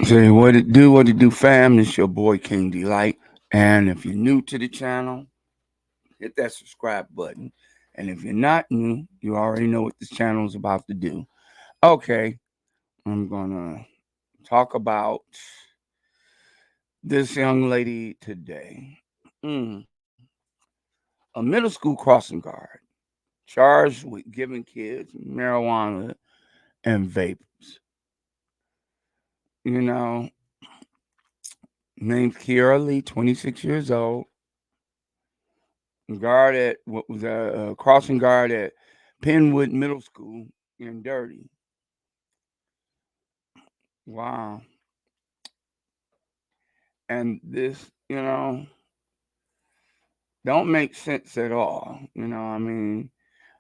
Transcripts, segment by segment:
Say what it do, fam. It's your boy King Delight. And if you're new to the channel, hit that subscribe button. And if you're not new, you already know what this channel is about to do. Okay, I'm gonna talk about this young lady today. Mm. A middle school crossing guard charged with giving kids marijuana and vapes. You know, named Kiara Lee, 26 years old, guard at what was a crossing guard at Penn Wood Middle School in Darby. Wow. And this, don't make sense at all. And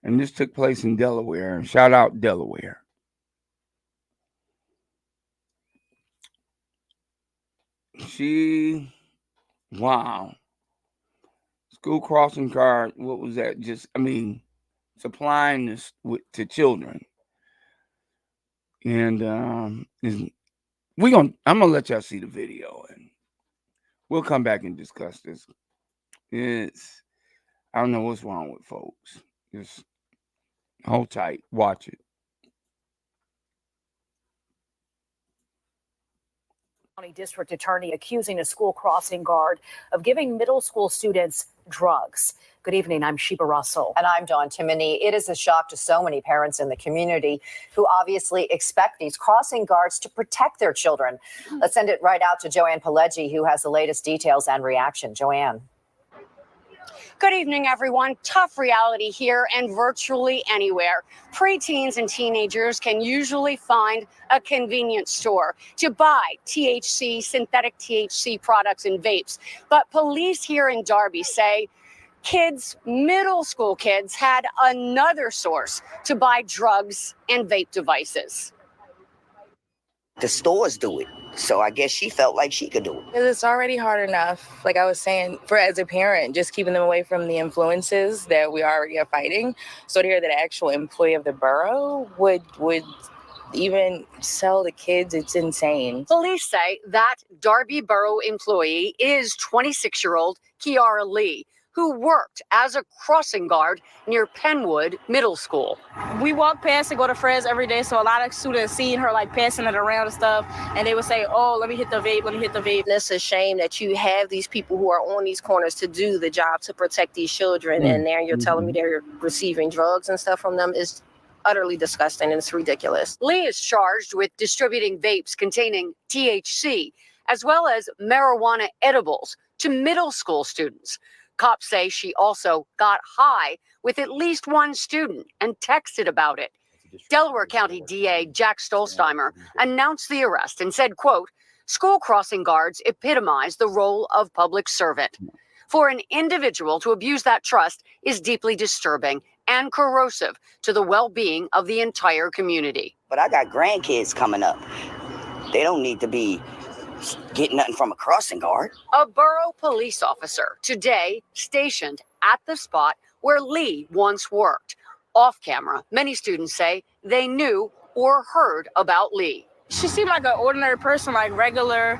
this took place in Delaware. Shout out Delaware. She, wow. School crossing guard, what was that? Supplying this to children. And I'm gonna let y'all see the video and we'll come back and discuss this. It's I don't know what's wrong with folks. Just hold tight, watch it. County District Attorney accusing a school crossing guard of giving middle school students drugs. Good evening. I'm Sheba Russell. And I'm Dawn Timoney. It is a shock to so many parents in the community who obviously expect these crossing guards to protect their children. Let's send it right out to Joanne Pileggi, who has the latest details and reaction. Joanne. Good evening, everyone. Tough reality here and virtually anywhere. Preteens and teenagers can usually find a convenience store to buy THC, synthetic THC products and vapes. But police here in Darby say middle school kids, had another source to buy drugs and vape devices. The stores do it. So I guess she felt like she could do it. It's already hard enough, like I was saying, for as a parent, just keeping them away from the influences that we already are fighting. So to hear that an actual employee of the borough would even sell to kids, it's insane. Police say that Darby Borough employee is 26-year-old Kiara Lee, who worked as a crossing guard near Penn Wood Middle School. We walk past and go to Fred's every day, so a lot of students seeing her like passing it around and stuff, and they would say, oh, let me hit the vape, let me hit the vape. It's a shame that you have these people who are on these corners to do the job to protect these children, and now you're telling me they're receiving drugs and stuff from them. Is utterly disgusting and it's ridiculous. Lee is charged with distributing vapes containing THC, as well as marijuana edibles to middle school students. Cops say she also got high with at least one student and texted about it. Delaware County DA Jack Stollsteimer announced the arrest and said, quote, school crossing guards epitomize the role of public servant. For an individual to abuse that trust is deeply disturbing and corrosive to the well-being of the entire community. But I got grandkids coming up. They don't need to be getting nothing from a crossing guard. A borough police officer today stationed at the spot where Lee once worked. Off camera, many students say they knew or heard about Lee. She seemed like an ordinary person, like regular,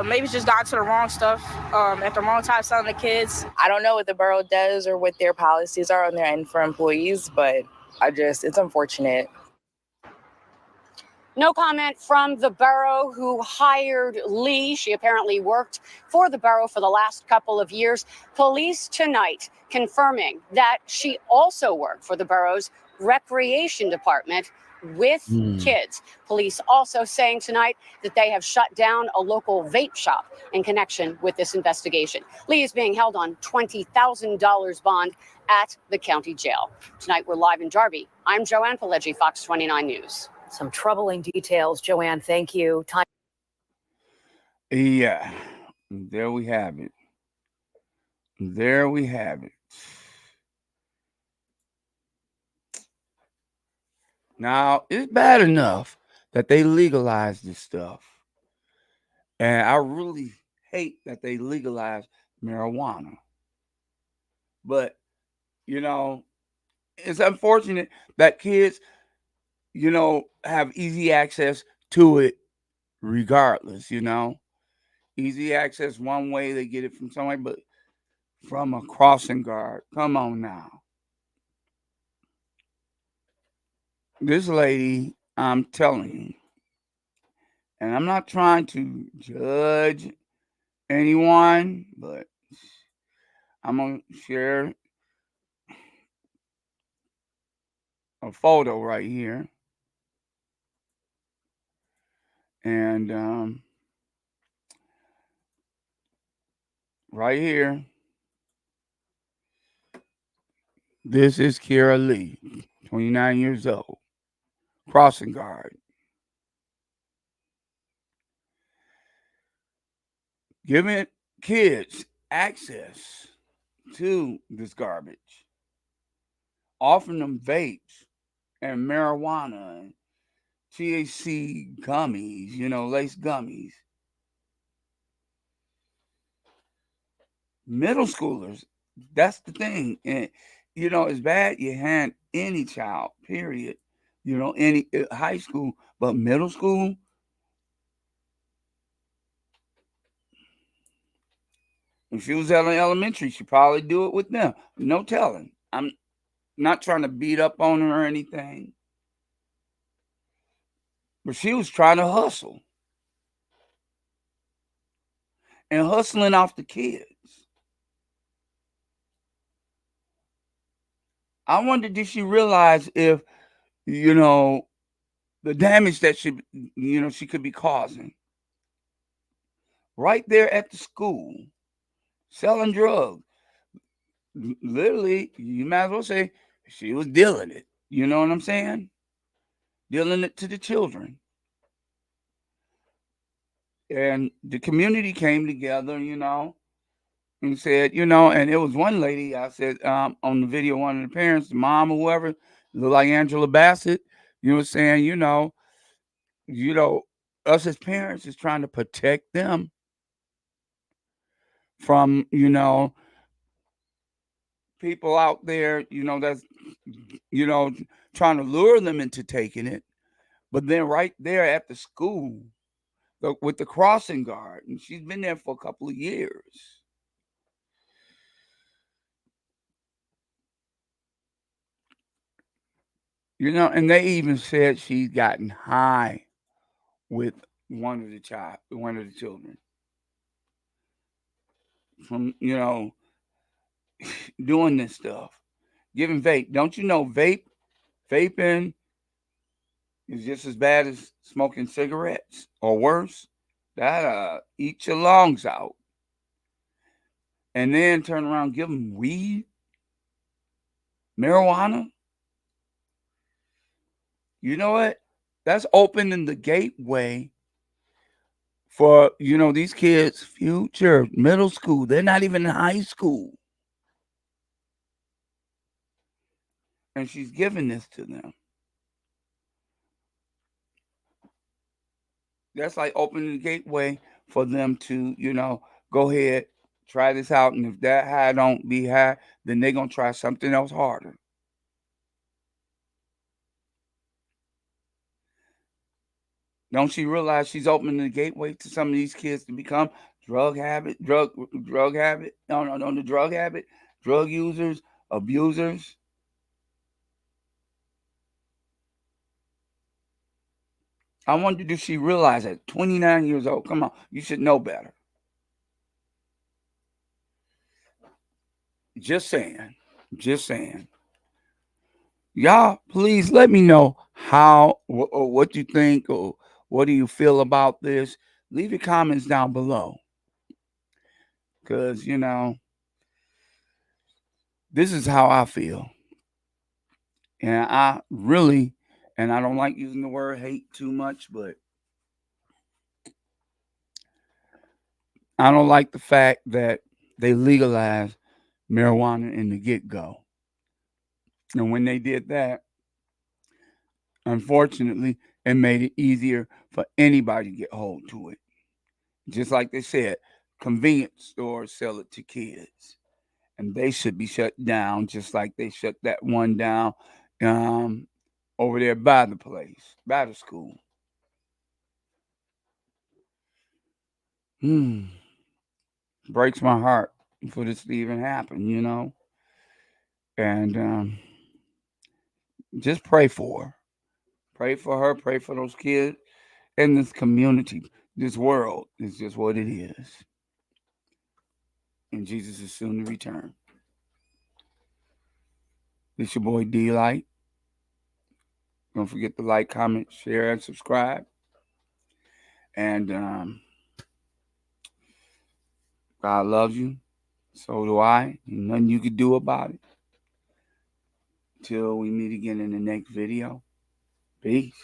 maybe just got to the wrong stuff at the wrong time selling the kids. I don't know what the borough does or what their policies are on their end for employees, but it's unfortunate. No comment from the borough who hired Lee. She apparently worked for the borough for the last couple of years. Police tonight confirming that she also worked for the borough's recreation department with kids. Police also saying tonight that they have shut down a local vape shop in connection with this investigation. Lee is being held on $20,000 bond at the county jail. Tonight, we're live in Darby. I'm Joanne Pileggi, Fox 29 News. Some troubling details. Joanne, thank you. Yeah, there we have it. There we have it. Now, it's bad enough that they legalize this stuff. And I really hate that they legalize marijuana. But, it's unfortunate that kids, have easy access to it regardless, Easy access one way, they get it from somewhere, but from a crossing guard. Come on now. This lady, I'm telling you, and I'm not trying to judge anyone, but I'm going to share a photo right here. And right here, this is Kiara Lee, 29 years old, crossing guard. Giving kids access to this garbage, offering them vapes and marijuana and THC gummies, lace gummies. Middle schoolers, that's the thing. And, it's bad you hand any child, period, any high school, but middle school, if she was at an elementary, she'd probably do it with them. No telling. I'm not trying to beat up on her or anything. But she was trying to hustle. And hustling off the kids. I wonder, did she realize if, the damage that she could be causing? Right there at the school, selling drugs. Literally, you might as well say she was dealing it. You know what I'm saying? Dealing it to the children. And the community came together, and said, and it was one lady, I said, on the video, one of the parents, the mom or whoever, looked like Angela Bassett, saying, us as parents is trying to protect them from, people out there, that's, trying to lure them into taking it. But then right there at the school, with the crossing guard, and she's been there for a couple of years. And they even said she's gotten high with one of the children from, doing this stuff, giving vape. Don't you know vaping is just as bad as smoking cigarettes or worse? That eat your lungs out. And then turn around, give them weed, marijuana. You know what? That's opening the gateway for, these kids' future, middle school. They're not even in high school. And she's giving this to them. That's like opening the gateway for them to, go ahead, try this out. And if that high don't be high, then they're going to try something else harder. Don't she realize she's opening the gateway to some of these kids to become drug users, abusers? I wonder, does she realize that 29 years old? Come on, you should know better. Just saying. Y'all, please let me know or what you think, or what do you feel about this. Leave your comments down below. Because, this is how I feel. And I don't like using the word hate too much, but I don't like the fact that they legalized marijuana in the get-go. And when they did that, unfortunately, it made it easier for anybody to get hold to it. Just like they said, convenience stores sell it to kids. And they should be shut down, just like they shut that one down over there by the place, by the school. Breaks my heart for this to even happen, you know. And just pray for her. Pray for her. Pray for those kids in this community. This world is just what it is. And Jesus is soon to return. This your boy D Light. Don't forget to like, comment, share, and subscribe. And God loves you. So do I. Ain't nothing you can do about it. Till we meet again in the next video. Peace.